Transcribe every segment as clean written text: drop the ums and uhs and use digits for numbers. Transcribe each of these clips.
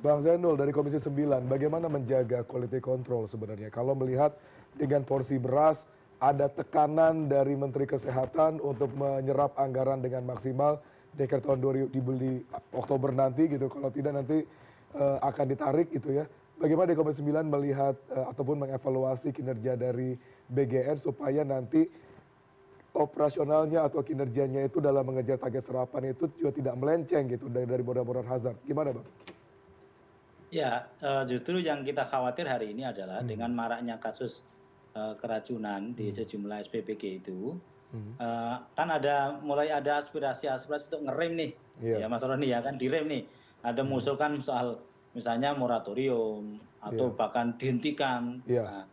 Bang Zainul dari Komisi 9, bagaimana menjaga quality control sebenarnya? Kalau melihat dengan porsi beras, ada tekanan dari Menteri Kesehatan untuk menyerap anggaran dengan maksimal di akhir tahun 2000 dibeli Oktober nanti gitu, kalau tidak nanti akan ditarik gitu ya. Bagaimana di Komisi 9 melihat ataupun mengevaluasi kinerja dari BGN supaya nanti operasionalnya atau kinerjanya itu dalam mengejar target serapan itu juga tidak melenceng gitu dari modal-modal hazard. Gimana Bang? Ya, justru yang kita khawatir hari ini adalah Hmm. dengan maraknya kasus, keracunan di Hmm. sejumlah SPBG itu, Hmm. kan mulai ada aspirasi-aspirasi untuk ngerem nih, Iya, ya Mas Roni ya kan, direm nih. Ada mhm, mengusulkan soal misalnya moratorium atau iya, bahkan dihentikan. iya, Nah,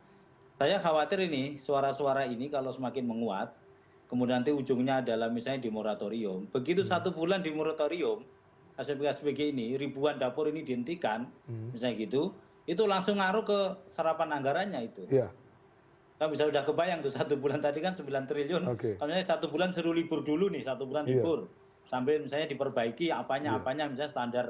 saya khawatir ini suara-suara ini kalau semakin menguat, kemudian nanti ujungnya adalah misalnya di moratorium. Begitu mhm, 1 bulan di moratorium, SPG-SPG ini, ribuan dapur ini dihentikan, mhm, misalnya gitu, itu langsung ngaruh ke serapan anggarannya itu. iya, Kan bisa udah kebayang tuh 1 bulan tadi kan 9 triliun, oke, kalau misalnya 1 bulan suruh libur dulu nih, 1 bulan iya, libur. Sampai misalnya diperbaiki iya, apanya-apanya, misalnya standar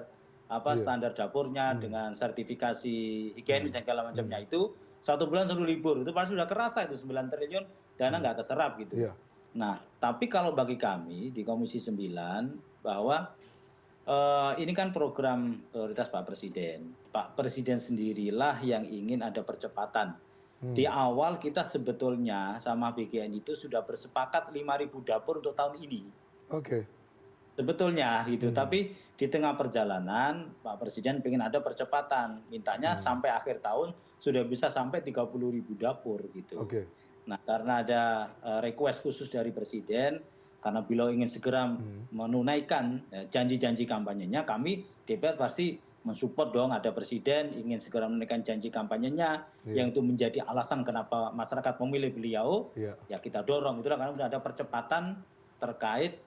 iya, standar dapurnya mhm, dengan sertifikasi higienis mhm, dan segala mhm, macamnya itu, 1 bulan suruh libur. Itu pasti sudah kerasa itu 9 triliun dana mhm, nggak keserap gitu. iya, Nah, tapi kalau bagi kami di Komisi 9 bahwa ini kan program prioritas Pak Presiden. Pak Presiden sendirilah yang ingin ada percepatan. Di mmm, awal kita sebetulnya sama BGN itu sudah bersepakat 5.000 dapur untuk tahun ini. oke, Sebetulnya gitu, mhm, tapi di tengah perjalanan Pak Presiden ingin ada percepatan, mintanya mmm, sampai akhir tahun sudah bisa sampai 30.000 dapur gitu. oke, Nah, karena ada request khusus dari Presiden, karena beliau ingin segera mhm, menunaikan janji-janji kampanyenya, kami DPR pasti mensupport dong ada Presiden ingin segera menunaikan janji kampanyenya, iya, yang itu menjadi alasan kenapa masyarakat memilih beliau, iya. ya kita dorong. Itulah karena sudah ada percepatan terkait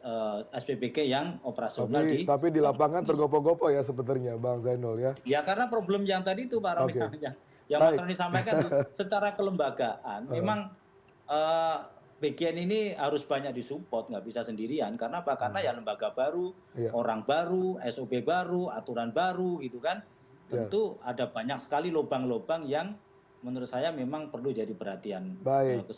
SPBG yang operasional Tapi di tapi di tahun lapangan ini. tergopoh-gopoh ya sebenarnya Bang Zainul ya? Ya karena problem yang tadi itu Pak Roni Oke, yang Mas baik, Roni sampaikan tuh, secara kelembagaan heeh, memang BGN ini harus banyak disupport, nggak bisa sendirian. Karena apa? Karena mhm, ya lembaga baru, iya, orang baru, SOP baru, aturan baru gitu kan. iya, Tentu ada banyak sekali lubang-lubang yang menurut saya memang perlu jadi perhatian baik.